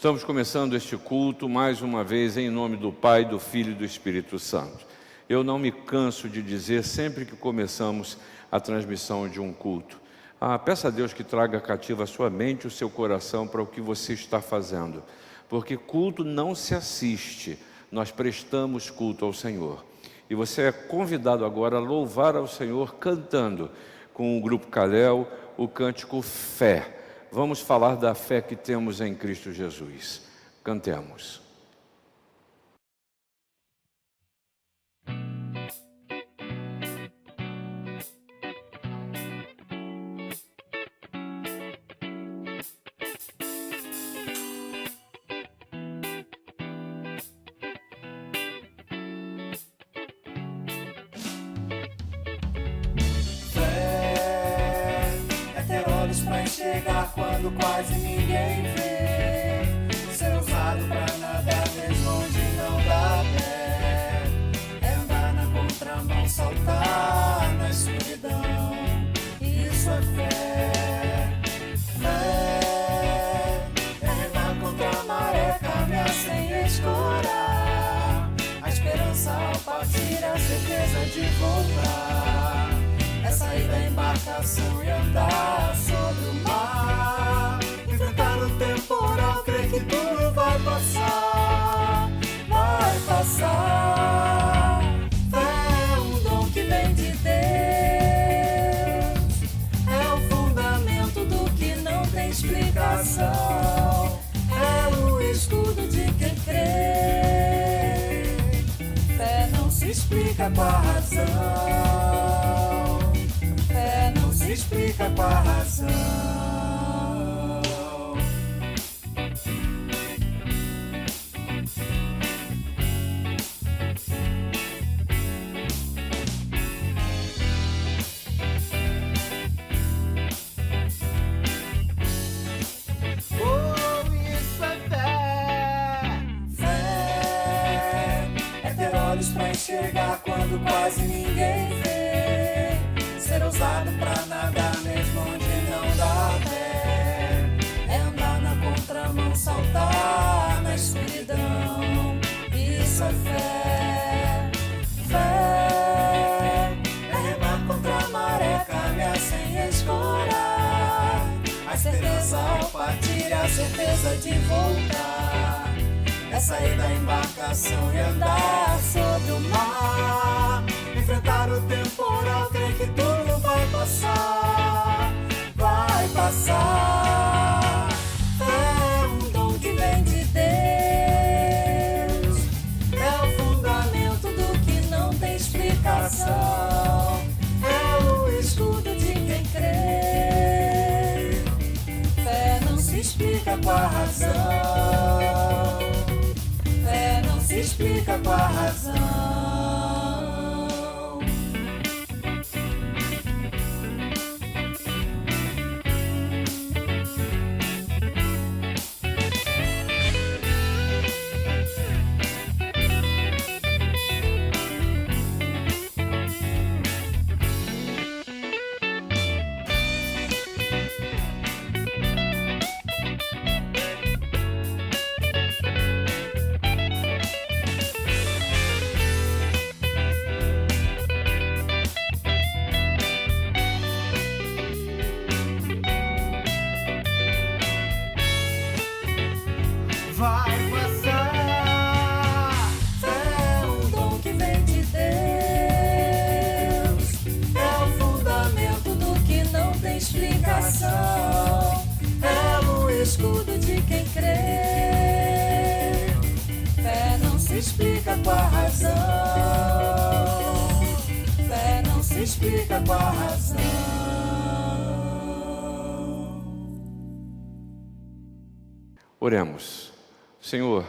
Estamos começando este culto mais uma vez em nome do Pai, do Filho e do Espírito Santo. Eu não me canso de dizer sempre que começamos a transmissão de um culto: peça a Deus que traga cativa a sua mente e o seu coração para o que você está fazendo, porque culto não se assiste, nós prestamos culto ao Senhor. E você é convidado agora a louvar ao Senhor cantando com o Grupo Calel o cântico Fé. Vamos falar da fé que temos em Cristo Jesus. Cantemos. Pra enxergar quando quase ninguém vê, ser usado pra nada mesmo onde não dá pé, é andar na contramão, saltar na escuridão, isso é fé. Fé é remar contra a maré, caminhar sem escorar, a esperança ao partir, a certeza de voltar, é sair da embarcação e andar sobre o mar, enfrentar o temporal, crer que tudo vai passar, vai passar. Fé é um dom que vem de Deus, é o fundamento do que não tem explicação, é o escudo de quem crê. Fé não se explica com a razão, se explica com a razão. Isso é fé. Fé é ter olhos pra enxergar quando quase ninguém vê, ser ousado pra nada mesmo onde não dá pé, é andar na contramão, saltar na escuridão, isso é fé. Fé é remar contra a maré, caminhar sem escorar, a certeza ao partir, a certeza de voltar, é sair da embarcação e andar sobre o mar, enfrentar o temporal, crer que tudo vai passar, vai passar. É um dom que vem de Deus, é o fundamento do que não tem explicação, é o escudo de quem crê. Fé não se explica com a razão, fé não se explica com a razão. É o escudo de quem crê. Fé não se explica com a razão, fé não se explica com a razão. Oremos. Senhor,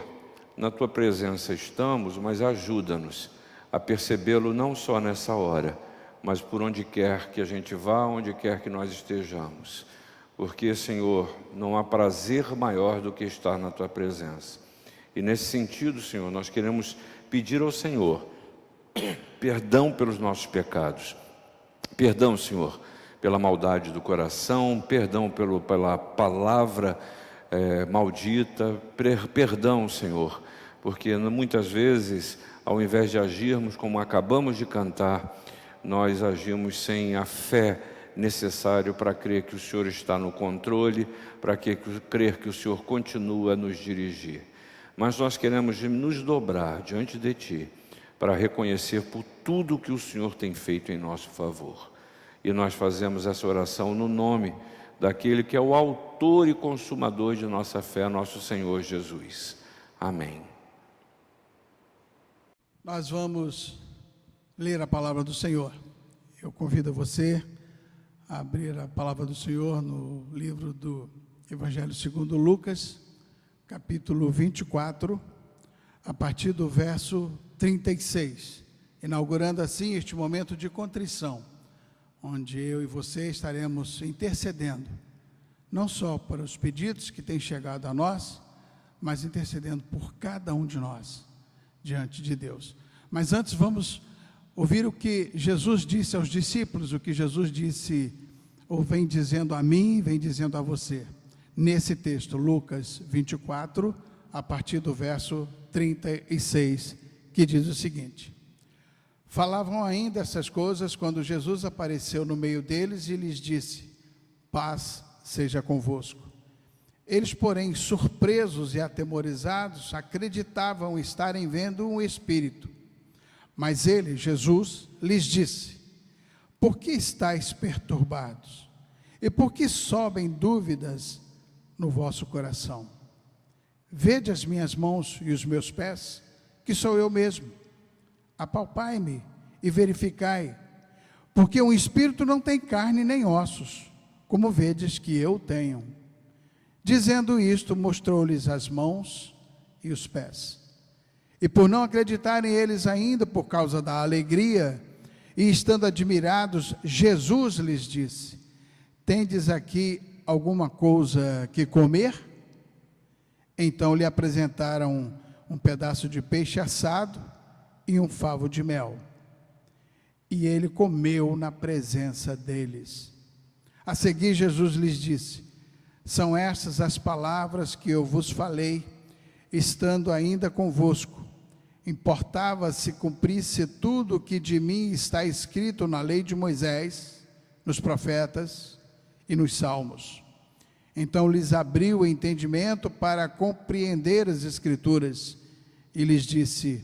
na Tua presença estamos, mas ajuda-nos a percebê-lo não só nessa hora, mas por onde quer que a gente vá, onde quer que nós estejamos. Porque, Senhor, não há prazer maior do que estar na Tua presença. E nesse sentido, Senhor, nós queremos pedir ao Senhor perdão pelos nossos pecados. Perdão, Senhor, pela maldade do coração, perdão pela palavra maldita. Perdão, Senhor, porque muitas vezes, ao invés de agirmos como acabamos de cantar, nós agimos sem a fé necessária para crer que o Senhor está no controle, para crer que o Senhor continua a nos dirigir. Mas nós queremos nos dobrar diante de Ti, para reconhecer por tudo que o Senhor tem feito em nosso favor. E nós fazemos essa oração no nome daquele que é o autor e consumador de nossa fé, nosso Senhor Jesus. Amém. Nós vamos ler a palavra do Senhor. Eu convido você a abrir a palavra do Senhor no livro do Evangelho segundo Lucas, capítulo 24, a partir do verso 36, inaugurando assim este momento de contrição, onde eu e você estaremos intercedendo, não só para os pedidos que têm chegado a nós, mas intercedendo por cada um de nós, diante de Deus. Mas antes vamos ouvir o que Jesus disse aos discípulos, o que Jesus disse, ou vem dizendo a mim, vem dizendo a você, nesse texto, Lucas 24, a partir do verso 36, que diz o seguinte: falavam ainda essas coisas quando Jesus apareceu no meio deles e lhes disse: paz seja convosco. Eles, porém, surpresos e atemorizados, acreditavam estarem vendo um espírito. Mas ele, Jesus, lhes disse: por que estáis perturbados? E por que sobem dúvidas no vosso coração? Vede as minhas mãos e os meus pés, que sou eu mesmo. Apalpai-me e verificai, porque um espírito não tem carne nem ossos, como vedes que eu tenho. Dizendo isto, mostrou-lhes as mãos e os pés. E por não acreditarem eles ainda por causa da alegria, e estando admirados, Jesus lhes disse: tendes aqui alguma coisa que comer? Então lhe apresentaram um pedaço de peixe assado e um favo de mel. E ele comeu na presença deles. A seguir, Jesus lhes disse: são estas as palavras que eu vos falei, estando ainda convosco. Importava se cumprisse tudo o que de mim está escrito na lei de Moisés, nos profetas e nos salmos. Então lhes abriu o entendimento para compreender as Escrituras, e lhes disse: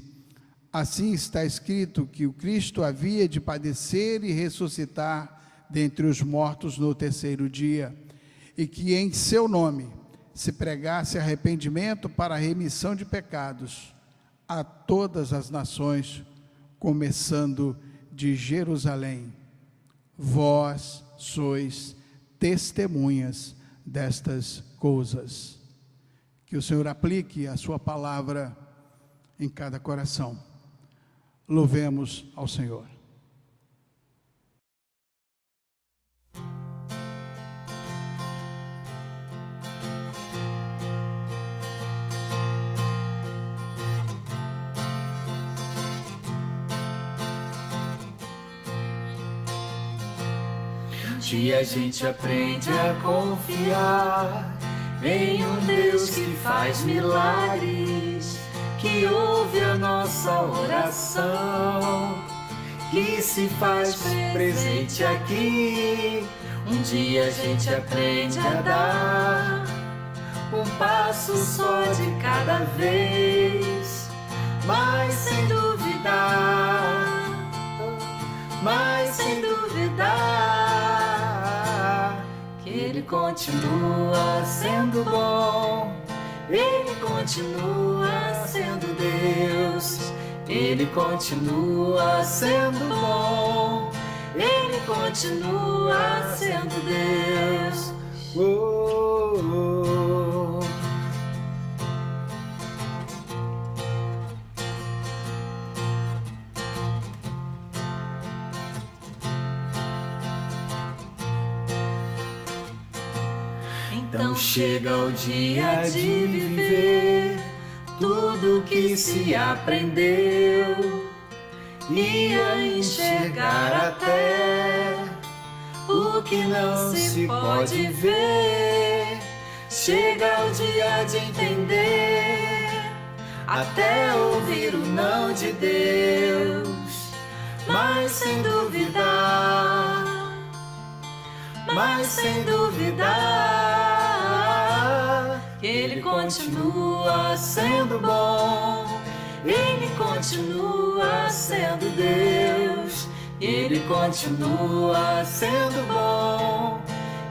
assim está escrito que o Cristo havia de padecer e ressuscitar dentre os mortos no terceiro dia, e que em seu nome se pregasse arrependimento para a remissão de pecados a todas as nações, começando de Jerusalém. Vós sois testemunhas destas coisas. Que o Senhor aplique a sua palavra em cada coração. Louvemos ao Senhor. E a gente aprende a confiar em um Deus que faz milagres, que ouve a nossa oração, que se faz presente aqui. Um dia a gente aprende a dar um passo só de cada vez, mas sem duvidar, Ele continua sendo bom, Ele continua sendo Deus, Ele continua sendo bom, Ele continua sendo Deus. Oh, oh, oh. Então chega o dia de viver tudo que se aprendeu e a enxergar até o que não se pode ver. Chega o dia de entender, até ouvir o não de Deus, mas sem duvidar, Ele continua sendo bom, Ele continua sendo Deus, Ele continua sendo bom,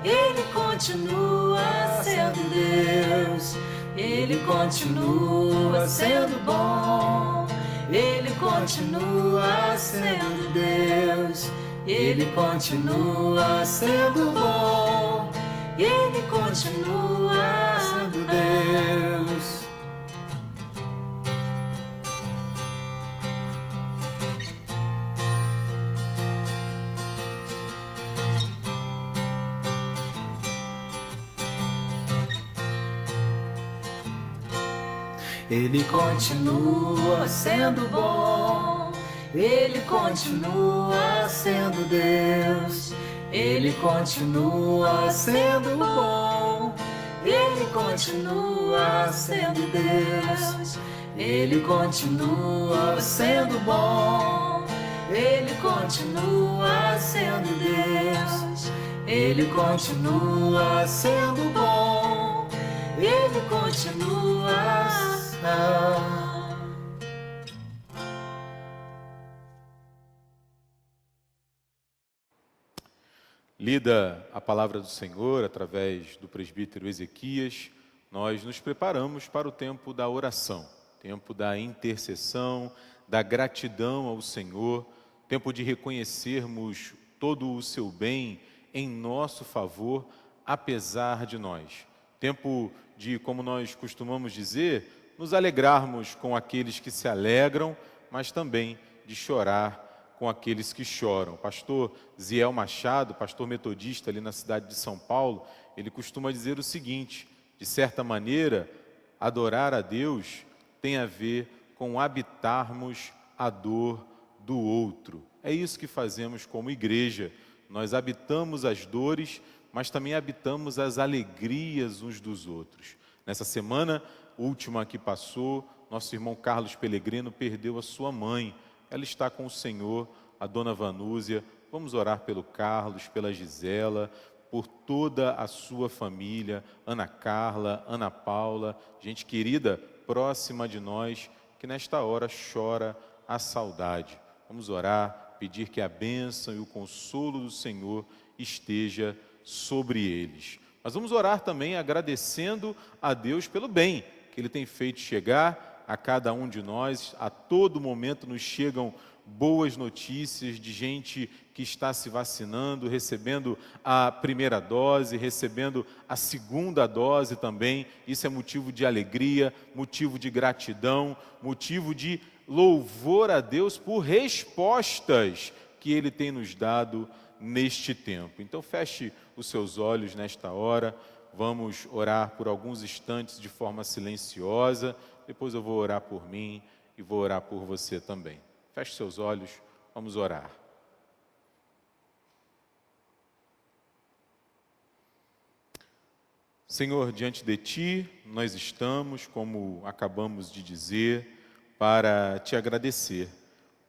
Ele continua sendo Deus, Ele continua sendo bom, Ele continua sendo Deus, Ele continua sendo bom, Ele continua sendo Deus. Ele continua sendo bom, Ele continua sendo Deus, Ele continua sendo bom, Ele continua sendo Deus, Ele continua sendo bom, Ele continua sendo Deus, Ele continua sendo bom, Ele continua sendo. Lida a palavra do Senhor através do presbítero Ezequias, nós nos preparamos para o tempo da oração, tempo da intercessão, da gratidão ao Senhor, tempo de reconhecermos todo o seu bem em nosso favor, apesar de nós. Tempo de, como nós costumamos dizer, nos alegrarmos com aqueles que se alegram, mas também de chorar com aqueles que choram. O pastor Ziel Machado, pastor metodista ali na cidade de São Paulo, ele costuma dizer o seguinte: de certa maneira, adorar a Deus tem a ver com habitarmos a dor do outro. É isso que fazemos como igreja. Nós habitamos as dores, mas também habitamos as alegrias uns dos outros. Nessa semana última que passou, nosso irmão Carlos Pelegrino perdeu a sua mãe. Ela está com o Senhor, a dona Vanúzia. Vamos orar pelo Carlos, pela Gisela, por toda a sua família, Ana Carla, Ana Paula, gente querida, próxima de nós, que nesta hora chora a saudade. Vamos orar, pedir que a bênção e o consolo do Senhor esteja sobre eles. Mas vamos orar também agradecendo a Deus pelo bem que Ele tem feito chegar a cada um de nós. A todo momento nos chegam boas notícias de gente que está se vacinando, recebendo a primeira dose, recebendo a segunda dose também. Isso é motivo de alegria, motivo de gratidão, motivo de louvor a Deus por respostas que Ele tem nos dado neste tempo. Então feche os seus olhos nesta hora. Vamos orar por alguns instantes de forma silenciosa. Depois eu vou orar por mim e vou orar por você também. Feche seus olhos, vamos orar. Senhor, diante de Ti, nós estamos, como acabamos de dizer, para Te agradecer,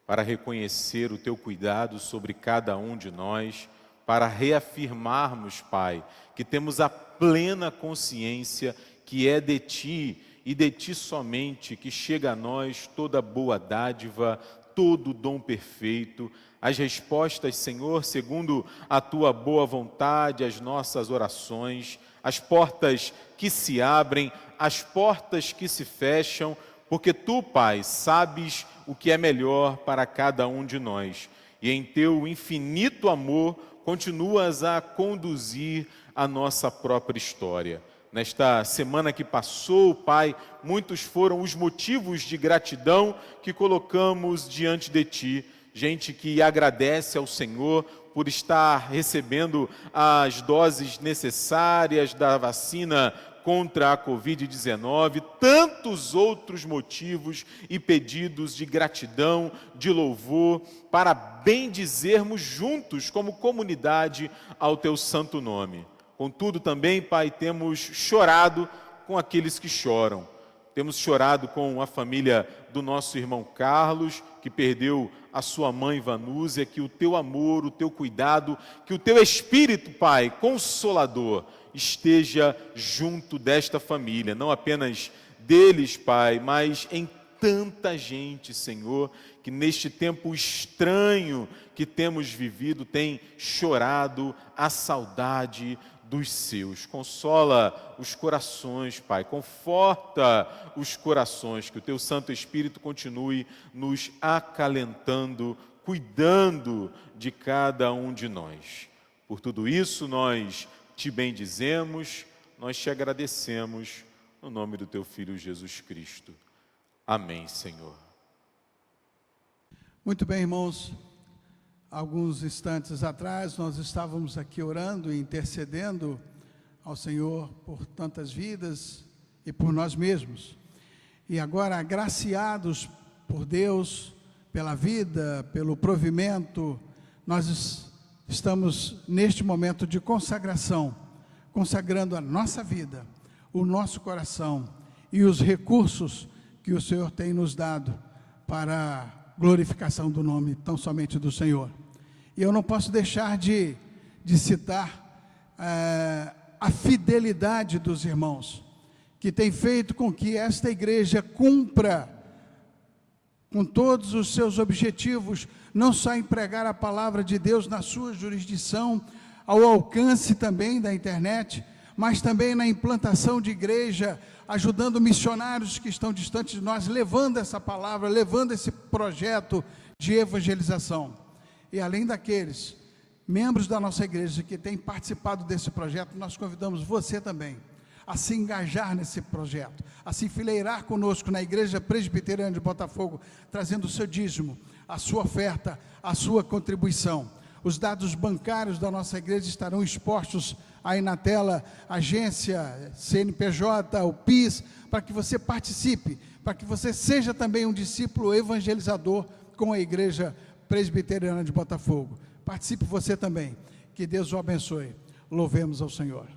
para reconhecer o Teu cuidado sobre cada um de nós, para reafirmarmos, Pai, que temos a plena consciência que é de Ti e de Ti somente que chega a nós toda boa dádiva, todo dom perfeito. As respostas, Senhor, segundo a Tua boa vontade, as nossas orações, as portas que se abrem, as portas que se fecham, porque Tu, Pai, sabes o que é melhor para cada um de nós. E em Teu infinito amor, continuas a conduzir a nossa própria história. Nesta semana que passou, Pai, muitos foram os motivos de gratidão que colocamos diante de Ti. Gente que agradece ao Senhor por estar recebendo as doses necessárias da vacina contra a Covid-19, tantos outros motivos e pedidos de gratidão, de louvor, para bendizermos juntos como comunidade ao Teu santo nome. Contudo, também, Pai, temos chorado com aqueles que choram. Temos chorado com a família do nosso irmão Carlos, que perdeu a sua mãe Vanúzia. Que o teu amor, o teu cuidado, que o teu Espírito, Pai, consolador, esteja junto desta família, não apenas deles, Pai, mas em tanta gente, Senhor, que neste tempo estranho que temos vivido tem chorado a saudade dos seus. Consola os corações, Pai, conforta os corações, que o teu Santo Espírito continue nos acalentando, cuidando de cada um de nós. Por tudo isso, nós te bendizemos, nós te agradecemos, no nome do teu Filho Jesus Cristo. Amém, Senhor. Muito bem, irmãos. Alguns instantes atrás, nós estávamos aqui orando e intercedendo ao Senhor por tantas vidas e por nós mesmos. E agora, agraciados por Deus, pela vida, pelo provimento, nós estamos neste momento de consagração, consagrando a nossa vida, o nosso coração e os recursos que o Senhor tem nos dado para a glorificação do nome tão somente do Senhor. E eu não posso deixar de citar a fidelidade dos irmãos, que tem feito com que esta igreja cumpra com todos os seus objetivos, não só em pregar a palavra de Deus na sua jurisdição, ao alcance também da internet, mas também na implantação de igreja, ajudando missionários que estão distantes de nós, levando essa palavra, levando esse projeto de evangelização. E além daqueles membros da nossa igreja que têm participado desse projeto, nós convidamos você também a se engajar nesse projeto, a se enfileirar conosco na Igreja Presbiteriana de Botafogo, trazendo o seu dízimo, a sua oferta, a sua contribuição. Os dados bancários da nossa igreja estarão expostos aí na tela, agência, CNPJ, o PIS, para que você participe, para que você seja também um discípulo evangelizador com a Igreja Presbiteriana de Botafogo. Participe você também. Que Deus o abençoe. Louvemos ao Senhor.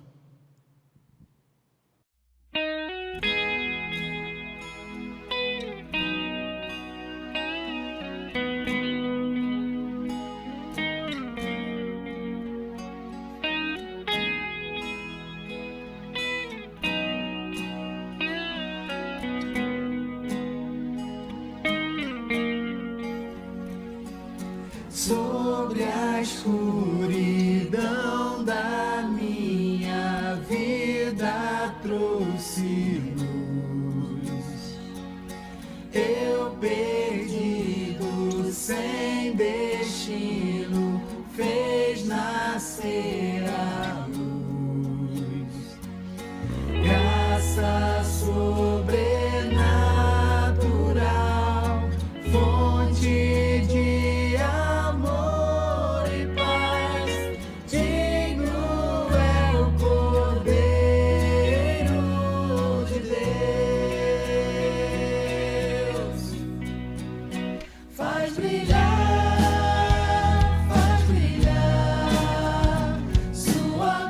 Sobre a escuridão da minha vida trouxe luz. Eu perdido sem destino, fez nascer a luz. Graça sobrenatural, fonte de amor e paz, digno é o Cordeiro de Deus. Faz brilhar sua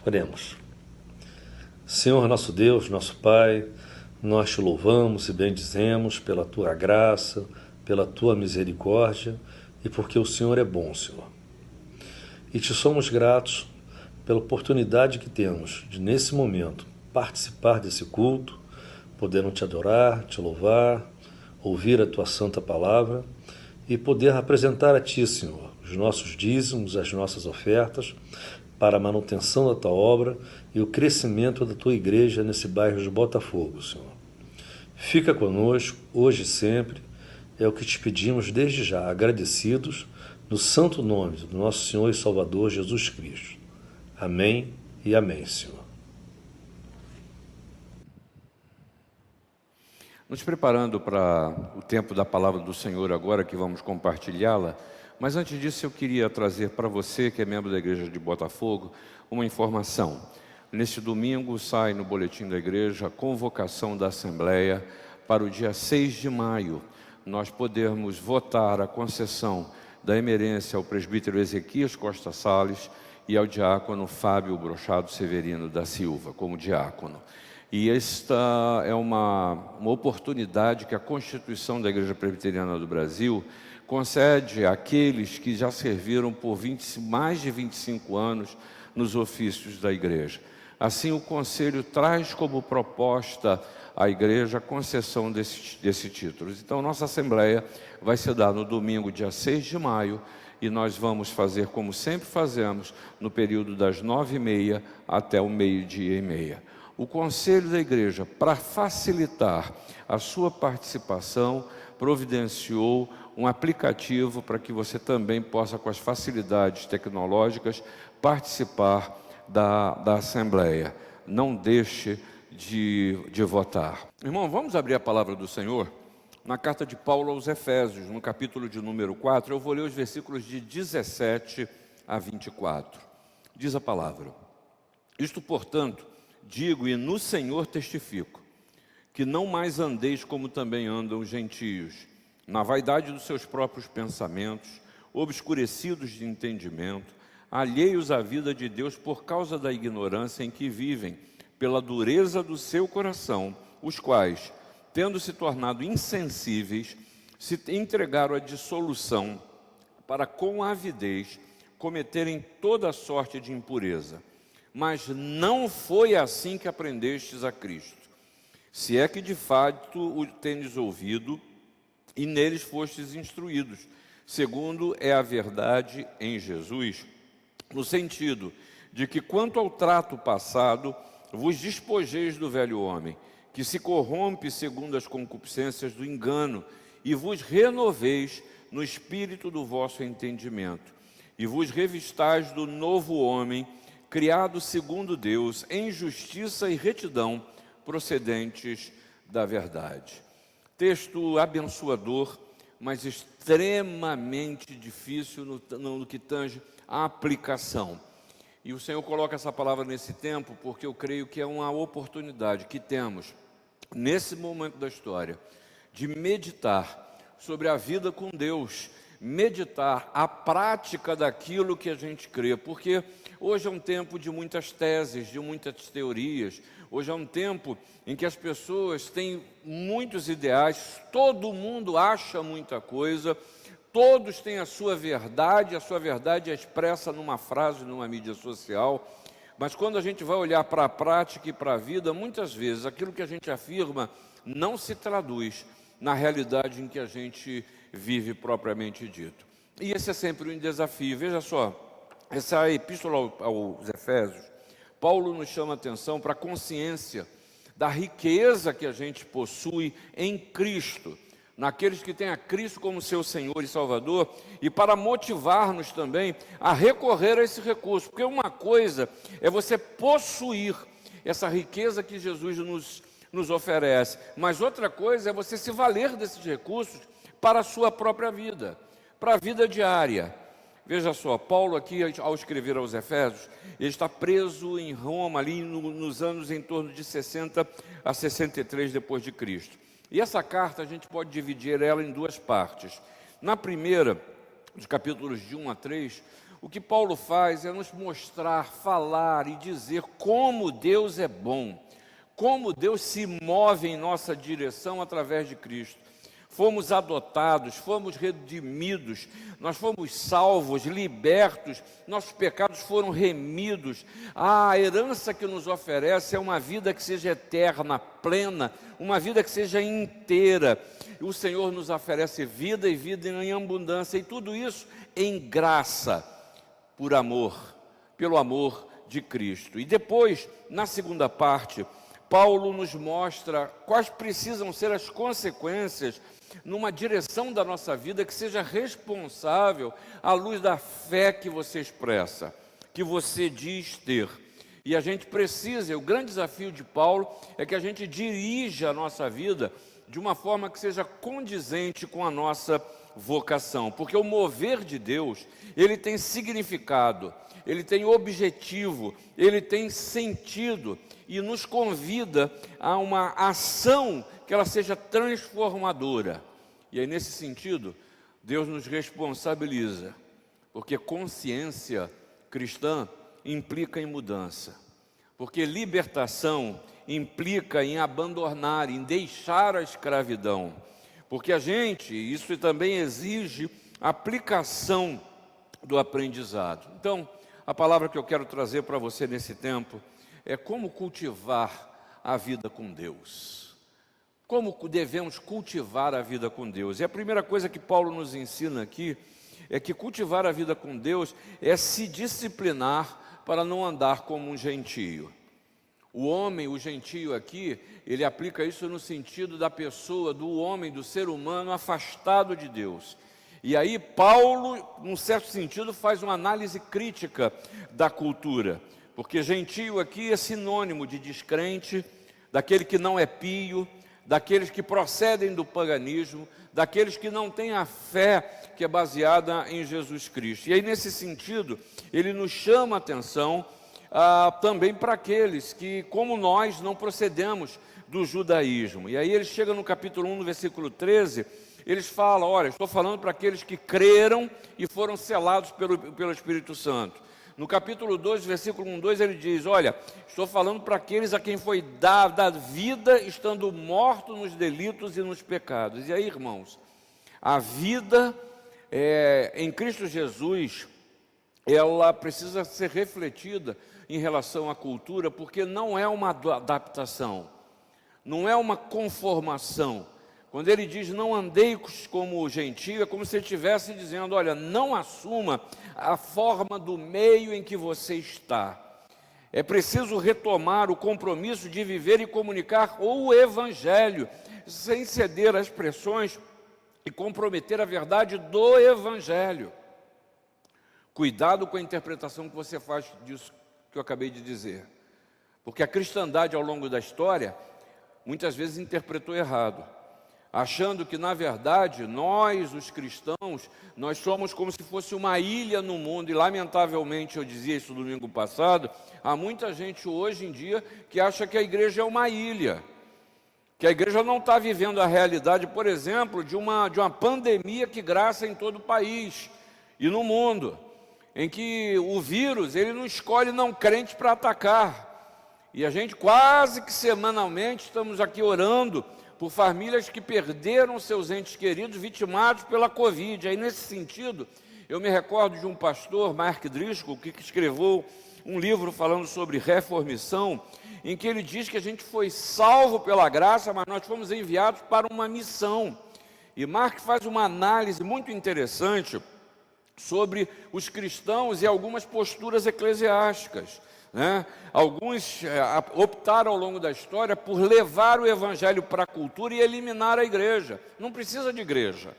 Oremos. Senhor nosso Deus, nosso Pai, nós te louvamos e bendizemos pela tua graça, pela tua misericórdia e porque o Senhor é bom, Senhor. E te somos gratos pela oportunidade que temos de, nesse momento, participar desse culto, podendo te adorar, te louvar, ouvir a tua santa palavra e poder apresentar a ti, Senhor, os nossos dízimos, as nossas ofertas, para a manutenção da tua obra e o crescimento da tua igreja nesse bairro de Botafogo, Senhor. Fica conosco, hoje e sempre, é o que te pedimos desde já, agradecidos, no santo nome do nosso Senhor e Salvador Jesus Cristo. Amém e amém, Senhor. Nos preparando para o tempo da palavra do Senhor agora, que vamos compartilhá-la, mas antes disso eu queria trazer para você, que é membro da igreja de Botafogo, uma informação. Neste domingo sai no boletim da igreja a convocação da Assembleia para o dia 6 de maio, nós podermos votar a concessão da emerência ao presbítero Ezequias Costa Salles e ao diácono Fábio Brochado Severino da Silva, como diácono. E esta é uma oportunidade que a Constituição da Igreja Presbiteriana do Brasil concede àqueles que já serviram por mais de 25 anos nos ofícios da igreja. Assim, o Conselho traz como proposta à igreja a concessão desse título. Então, nossa Assembleia vai se dar no domingo, dia 6 de maio, e nós vamos fazer como sempre fazemos, no período das 9h30 até o 12h30. O Conselho da Igreja, para facilitar a sua participação, providenciou um aplicativo para que você também possa, com as facilidades tecnológicas, participar da Assembleia. Não deixe de votar. Irmão, vamos abrir a palavra do Senhor na carta de Paulo aos Efésios, no capítulo de número 4. Eu vou ler os versículos de 17 a 24. Diz a palavra: isto, portanto, digo e no Senhor testifico, que não mais andeis como também andam os gentios, na vaidade dos seus próprios pensamentos, obscurecidos de entendimento, alheios à vida de Deus por causa da ignorância em que vivem, pela dureza do seu coração, os quais, tendo se tornado insensíveis, se entregaram à dissolução, para com avidez cometerem toda sorte de impureza. Mas não foi assim que aprendestes a Cristo, se é que de fato o tendes ouvido e neles fostes instruídos, segundo é a verdade em Jesus, no sentido de que, quanto ao trato passado, vos despojeis do velho homem, que se corrompe segundo as concupiscências do engano, e vos renoveis no espírito do vosso entendimento, e vos revistais do novo homem, criado segundo Deus, em justiça e retidão, procedentes da verdade. Texto abençoador, mas extremamente difícil no que tange à aplicação. E o Senhor coloca essa palavra nesse tempo, porque eu creio que é uma oportunidade que temos, nesse momento da história, de meditar sobre a vida com Deus, meditar a prática daquilo que a gente crê, porque hoje é um tempo de muitas teses, de muitas teorias, hoje é um tempo em que as pessoas têm muitos ideais, todo mundo acha muita coisa, todos têm a sua verdade é expressa numa frase, numa mídia social, mas quando a gente vai olhar para a prática e para a vida, muitas vezes aquilo que a gente afirma não se traduz na realidade em que a gente vive propriamente dito. E esse é sempre um desafio. Veja só, essa epístola aos Efésios, Paulo nos chama a atenção para a consciência da riqueza que a gente possui em Cristo, naqueles que têm a Cristo como seu Senhor e Salvador, e para motivar-nos também a recorrer a esse recurso, porque uma coisa é você possuir essa riqueza que Jesus nos oferece, mas outra coisa é você se valer desses recursos para a sua própria vida, para a vida diária. Veja só, Paulo aqui, ao escrever aos Efésios, ele está preso em Roma, ali nos anos em torno de 60 a 63 depois de Cristo. E essa carta a gente pode dividir ela em duas partes. Na primeira, dos capítulos de 1 a 3, O que Paulo faz é nos mostrar, falar e dizer como Deus é bom, como Deus se move em nossa direção através de Cristo. Fomos adotados, fomos redimidos, nós fomos salvos, libertos, nossos pecados foram remidos. A herança que nos oferece é uma vida que seja eterna, plena, uma vida que seja inteira. O Senhor nos oferece vida e vida em abundância, e tudo isso em graça, por amor, pelo amor de Cristo. E depois, na segunda parte, Paulo nos mostra quais precisam ser as consequências numa direção da nossa vida que seja responsável à luz da fé que você expressa, que você diz ter. E a gente precisa, o grande desafio de Paulo é que a gente dirija a nossa vida de uma forma que seja condizente com a nossa vocação, porque o mover de Deus, ele tem significado, ele tem objetivo, ele tem sentido e nos convida a uma ação que ela seja transformadora. E aí, nesse sentido, Deus nos responsabiliza, porque consciência cristã implica em mudança, porque libertação implica em abandonar, em deixar a escravidão, porque isso também exige aplicação do aprendizado. Então, a palavra que eu quero trazer para você nesse tempo é como cultivar a vida com Deus. Como devemos cultivar a vida com Deus? E a primeira coisa que Paulo nos ensina aqui é que cultivar a vida com Deus é se disciplinar para não andar como um gentio. O homem, o gentio aqui, ele aplica isso no sentido da pessoa, do homem, do ser humano afastado de Deus. E aí Paulo, num certo sentido, faz uma análise crítica da cultura, porque gentio aqui é sinônimo de descrente, daquele que não é pio, daqueles que procedem do paganismo, daqueles que não têm a fé que é baseada em Jesus Cristo. E aí, nesse sentido, ele nos chama a atenção também para aqueles que, como nós, não procedemos do judaísmo. E aí ele chega no capítulo 1, no versículo 13, eles falam, olha, estou falando para aqueles que creram e foram selados pelo Espírito Santo. No capítulo 2, versículo 1, 2, ele diz, olha, estou falando para aqueles a quem foi dada vida estando morto nos delitos e nos pecados. E aí, irmãos, a vida em Cristo Jesus, ela precisa ser refletida em relação à cultura, porque não é uma adaptação, não é uma conformação. Quando ele diz não andeis como gentio, é como se ele estivesse dizendo, olha, não assuma a forma do meio em que você está. É preciso retomar o compromisso de viver e comunicar o Evangelho, sem ceder às pressões e comprometer a verdade do Evangelho. Cuidado com a interpretação que você faz disso que eu acabei de dizer. Porque a cristandade ao longo da história, muitas vezes interpretou errado, achando que, na verdade, nós, os cristãos, nós somos como se fosse uma ilha no mundo, e lamentavelmente, eu dizia isso domingo passado, há muita gente hoje em dia que acha que a igreja é uma ilha, que a igreja não está vivendo a realidade, por exemplo, de uma pandemia que graça em todo o país e no mundo, em que o vírus, ele não escolhe não crentes para atacar, e a gente quase que semanalmente estamos aqui orando por famílias que perderam seus entes queridos vitimados pela Covid. Aí, nesse sentido, eu me recordo de um pastor, Mark Driscoll, que escreveu um livro falando sobre reformição, em que ele diz que a gente foi salvo pela graça, mas nós fomos enviados para uma missão. E Mark faz uma análise muito interessante sobre os cristãos e algumas posturas eclesiásticas. Alguns optaram ao longo da história por levar o Evangelho para a cultura e eliminar a igreja. Não precisa de igreja,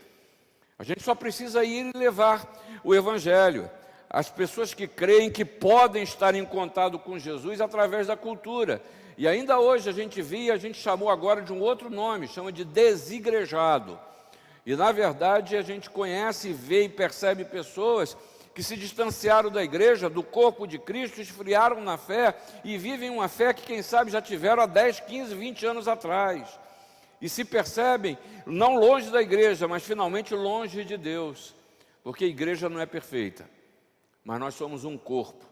a gente só precisa ir e levar o Evangelho. As pessoas que creem que podem estar em contato com Jesus através da cultura. E ainda hoje a gente chamou agora de um outro nome, chama de desigrejado. E na verdade a gente conhece, vê e percebe pessoas que se distanciaram da igreja, do corpo de Cristo, esfriaram na fé e vivem uma fé que quem sabe já tiveram há 10, 15, 20 anos atrás. E se percebem não longe da igreja, mas finalmente longe de Deus, porque a igreja não é perfeita. mas nós somos um corpo.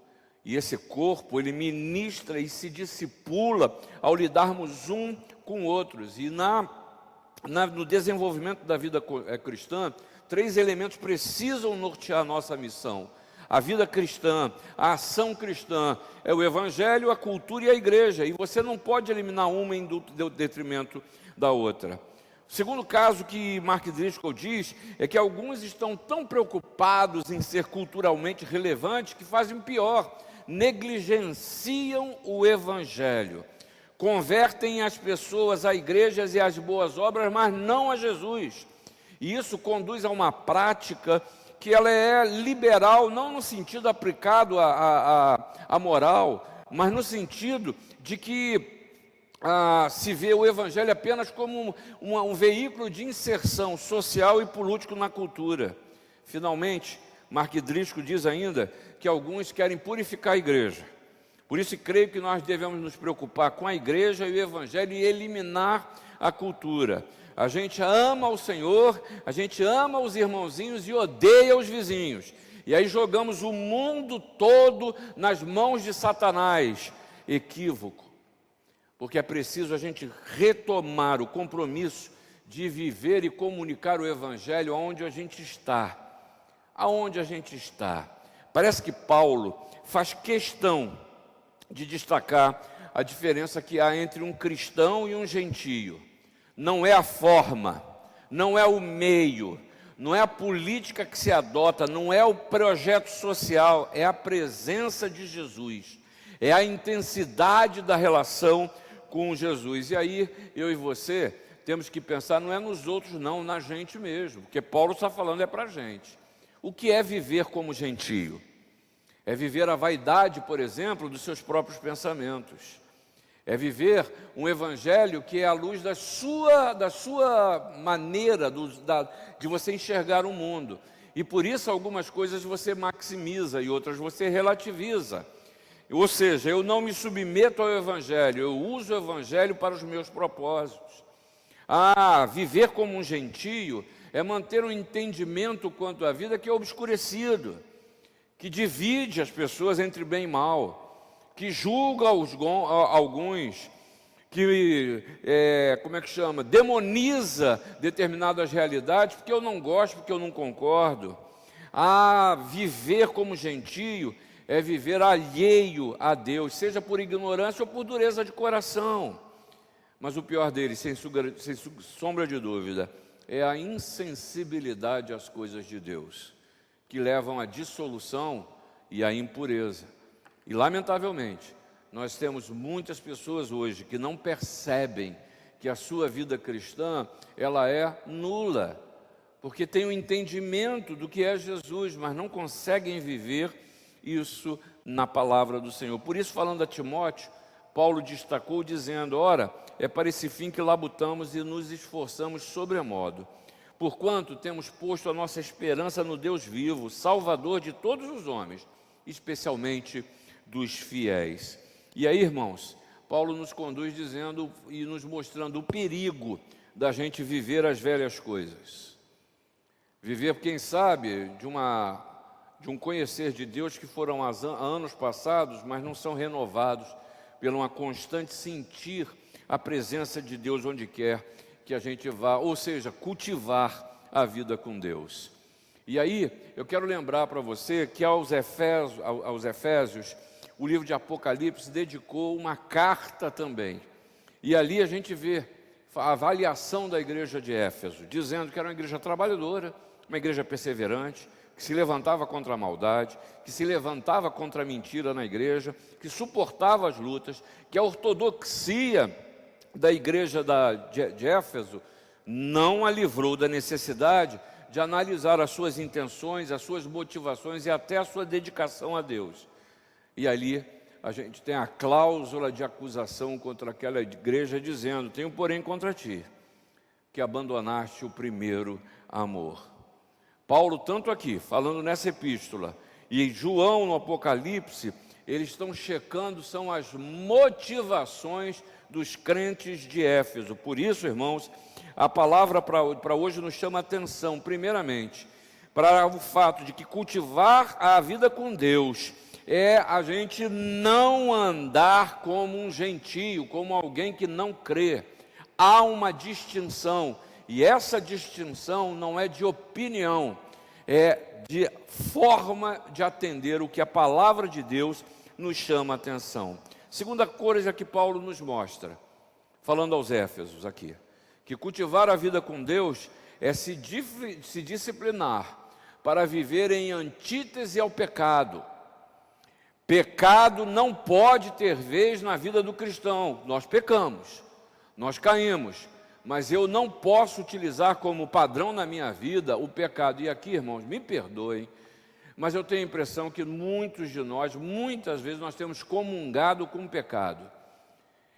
E esse corpo, ele ministra e se discipula ao lidarmos um com outros. E no desenvolvimento da vida cristã, 3 elementos precisam nortear a nossa missão. A vida cristã, a ação cristã, é o evangelho, a cultura e a igreja. E você não pode eliminar uma em detrimento da outra. O segundo caso que Mark Driscoll diz é que alguns estão tão preocupados em ser culturalmente relevantes que fazem pior, negligenciam o evangelho. Convertem as pessoas a igrejas e às boas obras, mas não a Jesus. E isso conduz a uma prática que ela é liberal, não no sentido aplicado à moral, mas no sentido de que se vê o evangelho apenas como um veículo de inserção social e político na cultura. Finalmente, Mark Driscoll diz ainda que alguns querem purificar a igreja. Por isso, creio que nós devemos nos preocupar com a igreja e o evangelho e eliminar a cultura. A gente ama o Senhor, a gente ama os irmãozinhos e odeia os vizinhos. E aí jogamos o mundo todo nas mãos de Satanás. Equívoco. Porque é preciso a gente retomar o compromisso de viver e comunicar o evangelho aonde a gente está. Aonde a gente está. Parece que Paulo faz questão de destacar a diferença que há entre um cristão e um gentio. Não é a forma, não é o meio, não é a política que se adota, não é o projeto social, é a presença de Jesus, é a intensidade da relação com Jesus. E aí, eu e você temos que pensar, não é nos outros não, na gente mesmo, porque Paulo está falando é para a gente. O que é viver como gentio? É viver a vaidade, por exemplo, dos seus próprios pensamentos. É viver um evangelho que é a luz da sua maneira de você enxergar o mundo. E por isso algumas coisas você maximiza e outras você relativiza. Ou seja, eu não me submeto ao evangelho, eu uso o evangelho para os meus propósitos. Viver como um gentio é manter um entendimento quanto à vida que é obscurecido, que divide as pessoas entre bem e mal, que julga alguns, que, demoniza determinadas realidades, porque eu não gosto, porque eu não concordo. Viver como gentio é viver alheio a Deus, seja por ignorância ou por dureza de coração. Mas o pior deles, sem sombra de dúvida, é a insensibilidade às coisas de Deus, que levam à dissolução e à impureza. E, lamentavelmente, nós temos muitas pessoas hoje que não percebem que a sua vida cristã, ela é nula, porque tem o entendimento do que é Jesus, mas não conseguem viver isso na palavra do Senhor. Por isso, falando a Timóteo, Paulo destacou dizendo, ora, é para esse fim que labutamos e nos esforçamos sobremodo, porquanto temos posto a nossa esperança no Deus vivo, Salvador de todos os homens, especialmente dos fiéis. E aí, irmãos, Paulo nos conduz dizendo e nos mostrando o perigo da gente viver as velhas coisas. Viver, quem sabe, de um conhecer de Deus que foram há anos passados, mas não são renovados pelo uma constante sentir a presença de Deus onde quer que a gente vá, ou seja, cultivar a vida com Deus. E aí, eu quero lembrar para você que aos Efésios, o livro de Apocalipse dedicou uma carta também. E ali a gente vê a avaliação da igreja de Éfeso, dizendo que era uma igreja trabalhadora, uma igreja perseverante, que se levantava contra a maldade, que se levantava contra a mentira na igreja, que suportava as lutas, que a ortodoxia da igreja de Éfeso não a livrou da necessidade de analisar as suas intenções, as suas motivações e até a sua dedicação a Deus. E ali a gente tem a cláusula de acusação contra aquela igreja dizendo, tenho porém contra ti, que abandonaste o primeiro amor. Paulo, tanto aqui, falando nessa epístola, e João no Apocalipse, eles estão checando, são as motivações dos crentes de Éfeso. Por isso, irmãos, a palavra para hoje nos chama a atenção, primeiramente, para o fato de que cultivar a vida com Deus é a gente não andar como um gentio, como alguém que não crê. Há uma distinção, e essa distinção não é de opinião, é de forma de atender o que a palavra de Deus nos chama a atenção. Segunda coisa que Paulo nos mostra, falando aos Éfesos aqui, que cultivar a vida com Deus é se disciplinar para viver em antítese ao pecado. Pecado não pode ter vez na vida do cristão. Nós pecamos, nós caímos, mas eu não posso utilizar como padrão na minha vida o pecado. E aqui, irmãos, me perdoem, mas eu tenho a impressão que muitos de nós, muitas vezes, nós temos comungado com o pecado.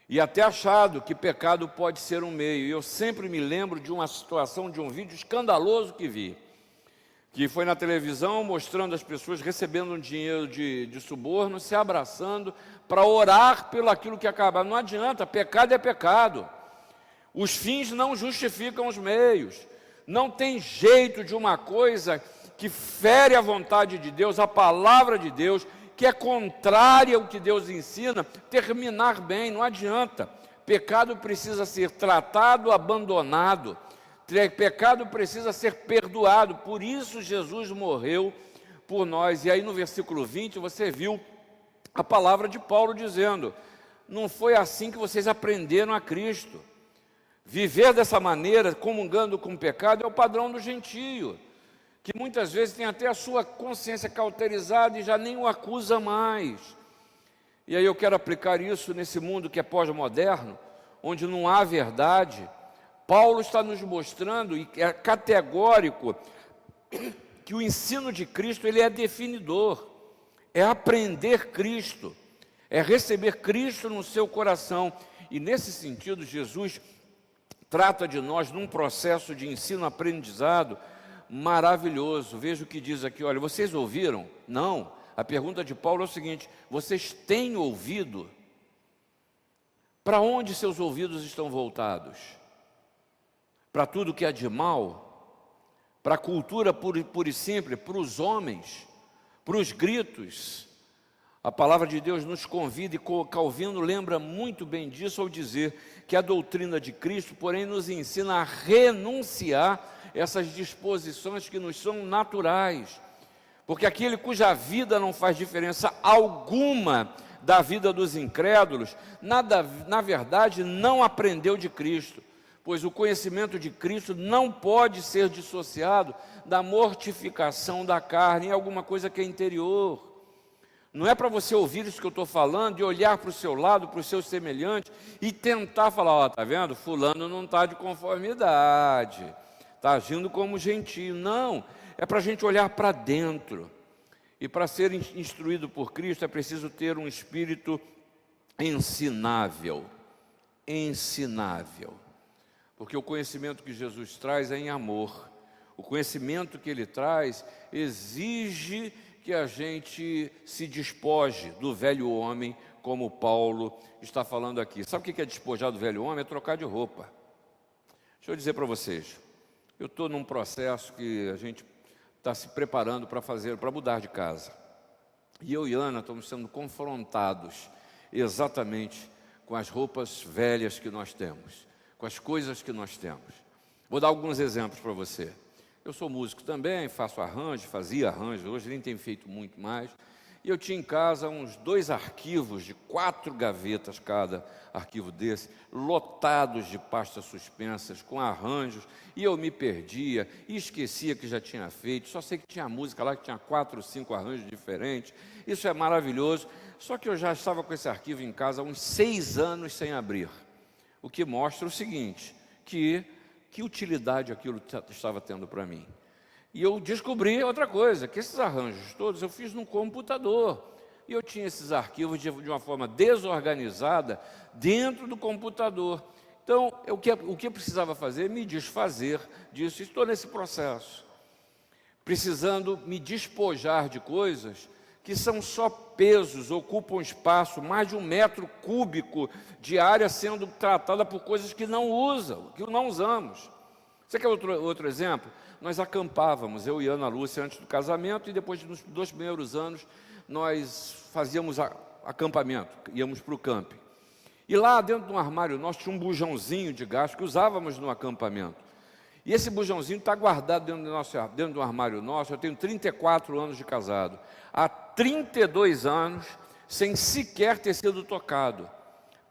E até achado que pecado pode ser um meio. E eu sempre me lembro de uma situação, de um vídeo escandaloso que vi, que foi na televisão mostrando as pessoas recebendo um dinheiro de suborno, se abraçando para orar pelo aquilo que acaba. Não adianta, pecado é pecado. Os fins não justificam os meios. Não tem jeito de uma coisa que fere a vontade de Deus, a palavra de Deus, que é contrária ao que Deus ensina, terminar bem. Não adianta. Pecado precisa ser tratado, abandonado. Pecado precisa ser perdoado. Por isso Jesus morreu por nós. E aí no versículo 20 você viu a palavra de Paulo dizendo: não foi assim que vocês aprenderam a Cristo. Viver dessa maneira, comungando com o pecado, é o padrão do gentio, que muitas vezes tem até a sua consciência cauterizada e já nem o acusa mais. E aí eu quero aplicar isso nesse mundo que é pós-moderno, onde não há verdade. Paulo está nos mostrando, e é categórico, que o ensino de Cristo ele é definidor, é aprender Cristo, é receber Cristo no seu coração. E nesse sentido, Jesus trata de nós num processo de ensino-aprendizado maravilhoso. Veja o que diz aqui, olha, vocês ouviram? Não. A pergunta de Paulo é o seguinte: vocês têm ouvido? Para onde seus ouvidos estão voltados? Para tudo que é de mal? Para a cultura pura e simples? Para os homens? Para os gritos? A palavra de Deus nos convida, e Calvino lembra muito bem disso ao dizer que a doutrina de Cristo, porém, nos ensina a renunciar essas disposições que nos são naturais. Porque aquele cuja vida não faz diferença alguma da vida dos incrédulos, na verdade, não aprendeu de Cristo. Pois o conhecimento de Cristo não pode ser dissociado da mortificação da carne, é alguma coisa que é interior. Não é para você ouvir isso que eu estou falando e olhar para o seu lado, para os seus semelhantes e tentar falar: ó, está vendo? Fulano não está de conformidade, está agindo como gentio. Não, é para a gente olhar para dentro. E para ser instruído por Cristo é preciso ter um espírito ensinável. Ensinável. Porque o conhecimento que Jesus traz é em amor. O conhecimento que Ele traz exige que a gente se despoje do velho homem, como Paulo está falando aqui. Sabe o que é despojar do velho homem? É trocar de roupa. Deixa eu dizer para vocês, eu estou num processo que a gente está se preparando para mudar de casa. E eu e Ana estamos sendo confrontados exatamente com as roupas velhas que nós temos, com as coisas que nós temos. Vou dar alguns exemplos para você. Eu sou músico também, faço arranjo, fazia arranjo, hoje nem tenho feito muito mais. E eu tinha em casa uns 2 arquivos de 4 gavetas cada arquivo desse, lotados de pastas suspensas, com arranjos, e eu me perdia, e esquecia que já tinha feito, só sei que tinha música lá que tinha 4 ou 5 arranjos diferentes. Isso é maravilhoso, só que eu já estava com esse arquivo em casa há uns 6 anos sem abrir. O que mostra o seguinte, que utilidade aquilo estava tendo para mim. E eu descobri outra coisa, que esses arranjos todos eu fiz no computador. E eu tinha esses arquivos de uma forma desorganizada dentro do computador. Então, o que eu precisava fazer? Me desfazer disso. Estou nesse processo, precisando me despojar de coisas que são só pesos, ocupam espaço, mais de 1 metro cúbico de área sendo tratada por coisas que não usamos. Você quer outro exemplo? Nós acampávamos, eu e Ana Lúcia, antes do casamento, e depois dos 2 primeiros anos, nós fazíamos acampamento, íamos para o camping. E lá dentro do armário nosso tinha um bujãozinho de gás que usávamos no acampamento. E esse bujãozinho está guardado dentro do armário nosso. Eu tenho 34 anos de casado. Há 32 anos, sem sequer ter sido tocado.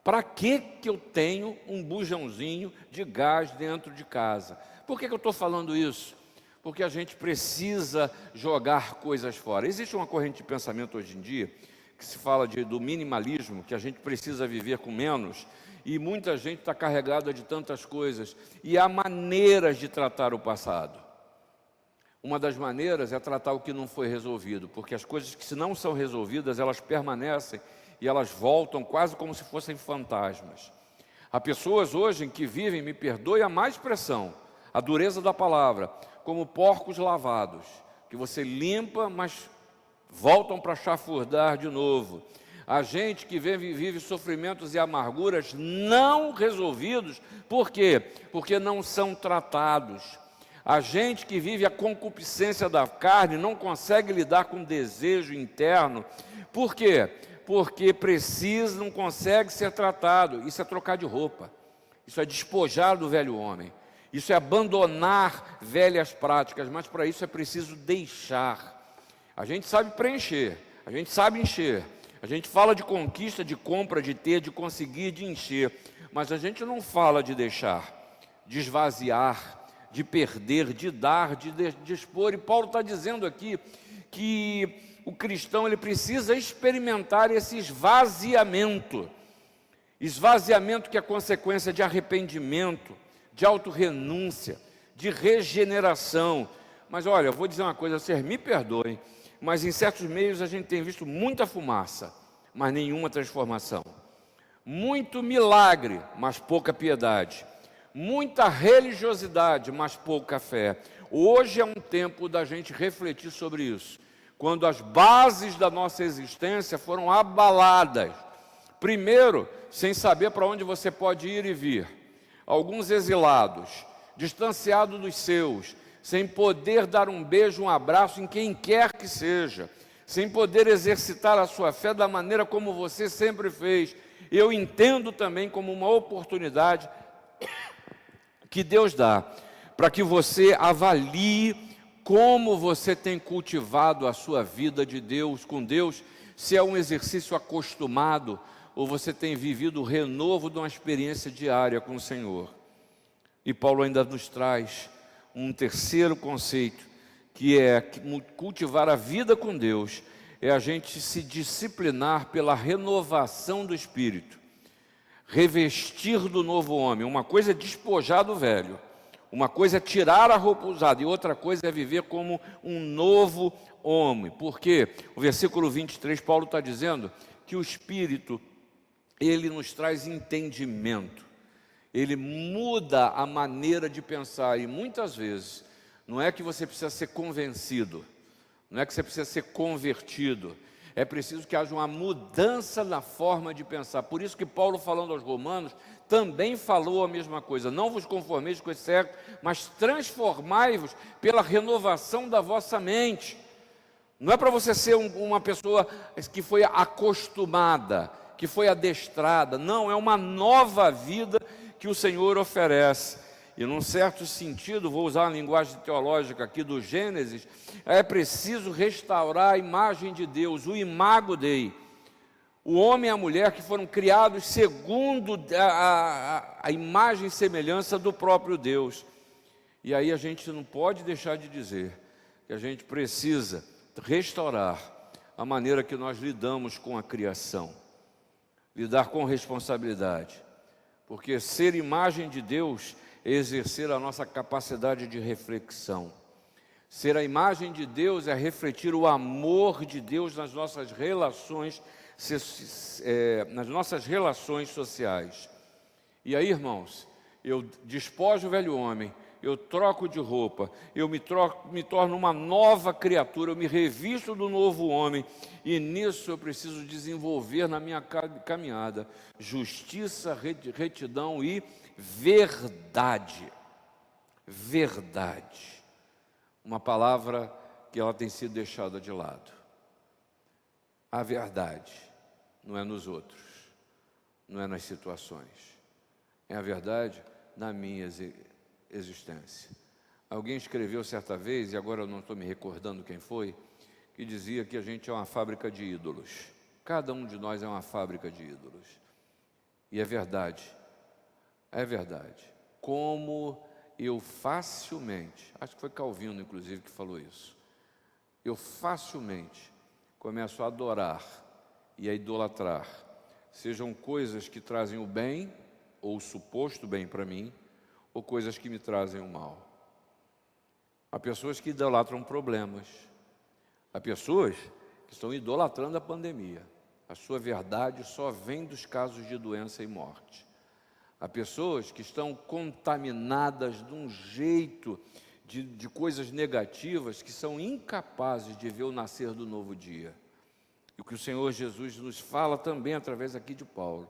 Para que eu tenho um bujãozinho de gás dentro de casa? Por que eu estou falando isso? Porque a gente precisa jogar coisas fora. Existe uma corrente de pensamento hoje em dia que se fala do minimalismo, que a gente precisa viver com menos, e muita gente está carregada de tantas coisas, e há maneiras de tratar o passado. Uma das maneiras é tratar o que não foi resolvido, porque as coisas que se não são resolvidas, elas permanecem e elas voltam quase como se fossem fantasmas. Há pessoas hoje em que vivem, me perdoe a má expressão, a dureza da palavra, como porcos lavados, que você limpa, mas voltam para chafurdar de novo. A gente que vive sofrimentos e amarguras não resolvidos, por quê? Porque não são tratados. A gente que vive a concupiscência da carne não consegue lidar com o desejo interno, por quê? Porque precisa, não consegue ser tratado. Isso é trocar de roupa, isso é despojar do velho homem, isso é abandonar velhas práticas, mas para isso é preciso deixar. A gente sabe preencher, a gente sabe encher, a gente fala de conquista, de compra, de ter, de conseguir, de encher, mas a gente não fala de deixar, de esvaziar, de perder, de dar, de expor. E Paulo está dizendo aqui que o cristão ele precisa experimentar esse esvaziamento que é consequência de arrependimento, de autorrenúncia, de regeneração. Mas olha, eu vou dizer uma coisa, vocês me perdoem, mas em certos meios a gente tem visto muita fumaça, mas nenhuma transformação. Muito milagre, mas pouca piedade. Muita religiosidade, mas pouca fé. Hoje é um tempo da gente refletir sobre isso. Quando as bases da nossa existência foram abaladas. Primeiro, sem saber para onde você pode ir e vir. Alguns exilados, distanciados dos seus, sem poder dar um beijo, um abraço em quem quer que seja, sem poder exercitar a sua fé da maneira como você sempre fez. Eu entendo também como uma oportunidade que Deus dá para que você avalie como você tem cultivado a sua vida de Deus, com Deus, se é um exercício acostumado ou você tem vivido o renovo de uma experiência diária com o Senhor. E Paulo ainda nos traz um terceiro conceito, que é cultivar a vida com Deus, é a gente se disciplinar pela renovação do Espírito, revestir do novo homem. Uma coisa é despojar do velho, uma coisa é tirar a roupa usada, e outra coisa é viver como um novo homem. Porque o versículo 23, Paulo está dizendo que o Espírito, ele nos traz entendimento. Ele muda a maneira de pensar, e muitas vezes não é que você precisa ser convencido, não é que você precisa ser convertido, é preciso que haja uma mudança na forma de pensar. Por isso que Paulo, falando aos Romanos, também falou a mesma coisa: não vos conformeis com esse século, mas transformai-vos pela renovação da vossa mente. Não é para você ser uma pessoa que foi acostumada, que foi adestrada, não, é uma nova vida que o Senhor oferece. E num certo sentido, vou usar a linguagem teológica aqui do Gênesis, é preciso restaurar a imagem de Deus, o imago Dei. O homem e a mulher que foram criados segundo a imagem e semelhança do próprio Deus. E aí a gente não pode deixar de dizer que a gente precisa restaurar a maneira que nós lidamos com a criação, lidar com responsabilidade. Porque ser imagem de Deus é exercer a nossa capacidade de reflexão. Ser a imagem de Deus é refletir o amor de Deus nas nossas relações, sociais. E aí, irmãos, eu despojo o velho homem, eu troco de roupa, eu me torno uma nova criatura, eu me revisto do novo homem, e nisso eu preciso desenvolver na minha caminhada justiça, retidão e verdade. Verdade. Uma palavra que ela tem sido deixada de lado. A verdade não é nos outros, não é nas situações. É a verdade na minha existência. Alguém escreveu certa vez, e agora eu não estou me recordando quem foi, que dizia que a gente é uma fábrica de ídolos. Cada um de nós é uma fábrica de ídolos. E é verdade. É verdade. Como eu facilmente, acho que foi Calvino inclusive que falou isso, eu facilmente começo a adorar e a idolatrar, sejam coisas que trazem o bem, ou o suposto bem para mim, ou coisas que me trazem o mal. Há pessoas que idolatram problemas, há pessoas que estão idolatrando a pandemia. A sua verdade só vem dos casos de doença e morte. Há pessoas que estão contaminadas de um jeito de coisas negativas que são incapazes de ver o nascer do novo dia. E o que o Senhor Jesus nos fala também através aqui de Paulo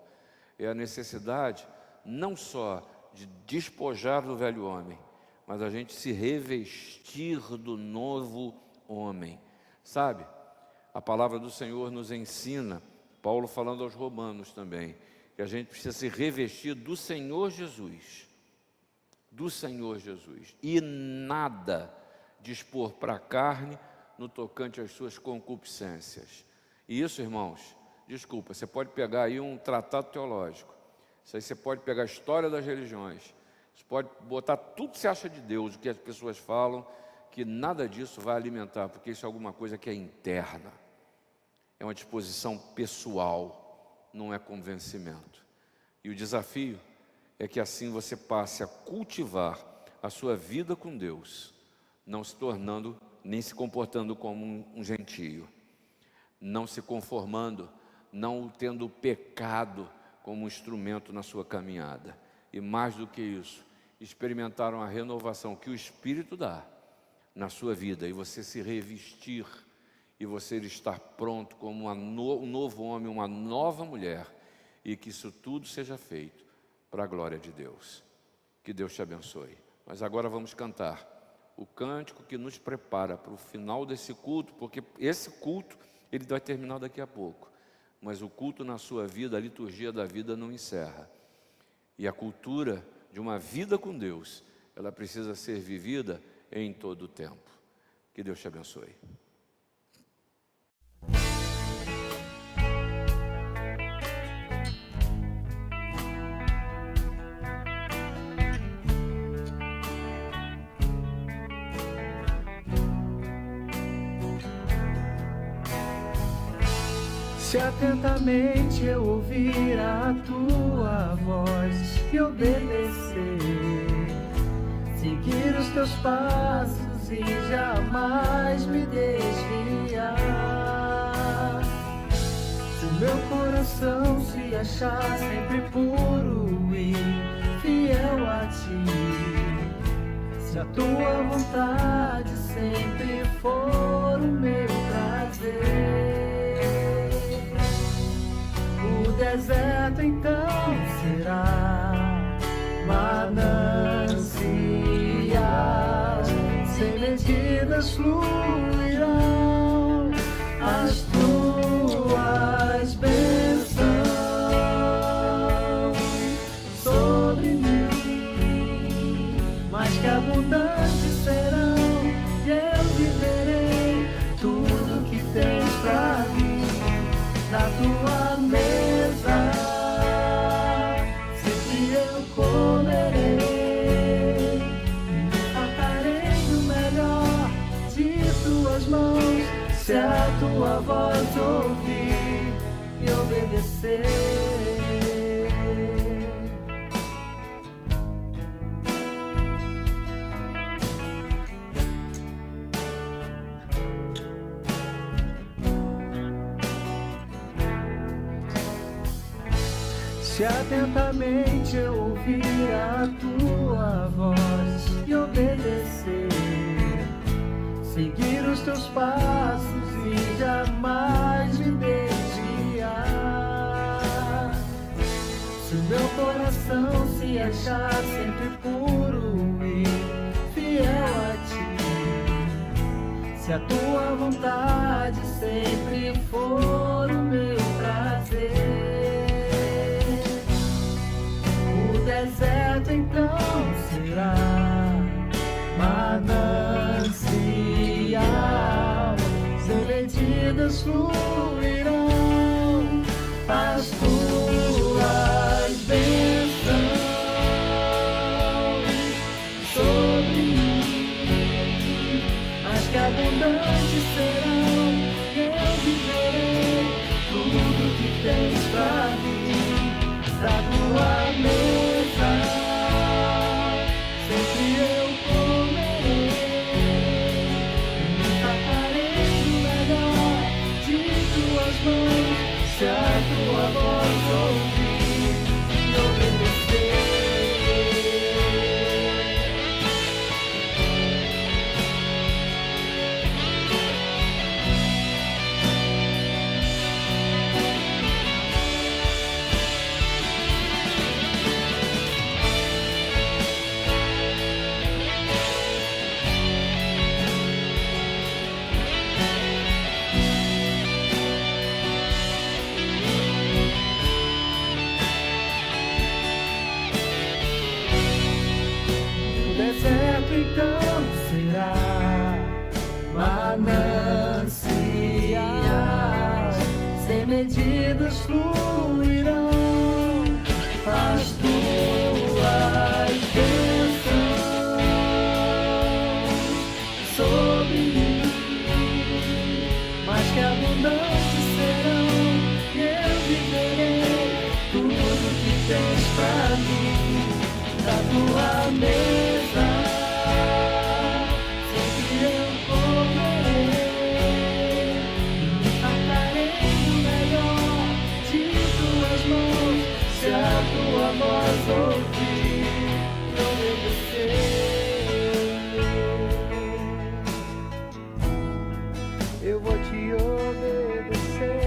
é a necessidade não só de despojar do velho homem, mas a gente se revestir do novo homem. Sabe? A palavra do Senhor nos ensina, Paulo falando aos romanos também, que a gente precisa se revestir do Senhor Jesus. Do Senhor Jesus. E nada dispor para a carne no tocante às suas concupiscências. E isso, irmãos, desculpa, você pode pegar aí um tratado teológico. Isso aí você pode pegar a história das religiões. Você pode botar tudo que você acha de Deus, o que as pessoas falam, que nada disso vai alimentar, porque isso é alguma coisa que é interna. É uma disposição pessoal, não é convencimento. E o desafio é que assim você passe a cultivar a sua vida com Deus, não se tornando, nem se comportando como um gentio, não se conformando, não tendo o pecado como um instrumento na sua caminhada. E mais do que isso, experimentaram a renovação que o Espírito dá na sua vida, e você se revestir, e você estar pronto como um novo homem, uma nova mulher, e que isso tudo seja feito para a glória de Deus. Que Deus te abençoe. Mas agora vamos cantar o cântico que nos prepara para o final desse culto, porque esse culto ele vai terminar daqui a pouco, mas o culto na sua vida, a liturgia da vida não encerra. E a cultura de uma vida com Deus, ela precisa ser vivida em todo o tempo. Que Deus te abençoe. Se atentamente eu ouvir a tua voz e obedecer, seguir os teus passos e jamais me desviar. Se o meu coração se achar sempre puro e fiel a ti, se a tua vontade sempre for o meu prazer, o deserto então será manancial, sem medidas fluirão as tuas bênçãos sobre mim, mas que abundantes serão, e eu viverei tudo que tens pra mim. Na tua mesa sempre eu comerei, me fartarei do melhor de tuas mãos, se a tua voz ouvir e obedecer. Se atentamente eu ouvir a tua voz e obedecer, seguir os teus passos e jamais me desviar, se o meu coração se achar sempre puro e se a tua vontade sempre for o meu prazer. O deserto então será manancial, sem medidas fluirão as tuas bênçãos sobre mim, mas que abundantes serão, eu viverei tudo que tens pra mim, da tua mesa sempre eu comerei, e me fartarei do melhor de tuas mãos, se a tua voz ouvir e obedecer. Então será manancial, sem medidas fluirão as tuas bênçãos sobre mim, mas que abundantes serão, eu viverei tudo que tens pra mim, da tua mesa se a tua voz ouvir e obedecer. Eu vou te obedecer,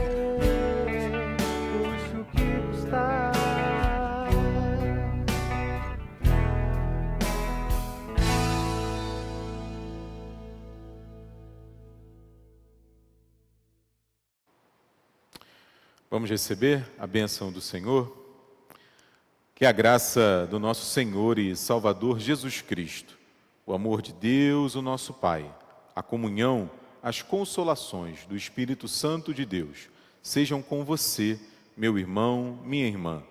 custe o que custar. Vamos receber a bênção do Senhor? Que a graça do nosso Senhor e Salvador Jesus Cristo, o amor de Deus, o nosso Pai, a comunhão, as consolações do Espírito Santo de Deus, sejam com você, meu irmão, minha irmã,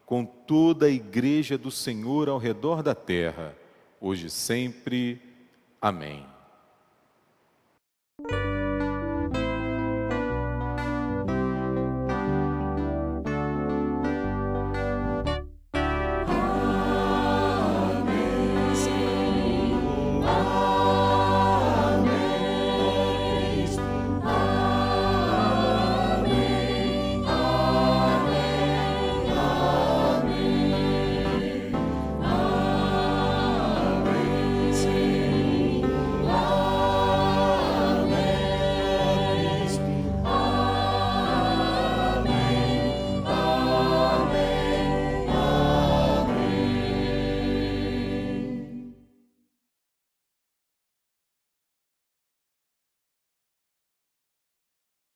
com toda a Igreja do Senhor ao redor da terra, hoje e sempre. Amém.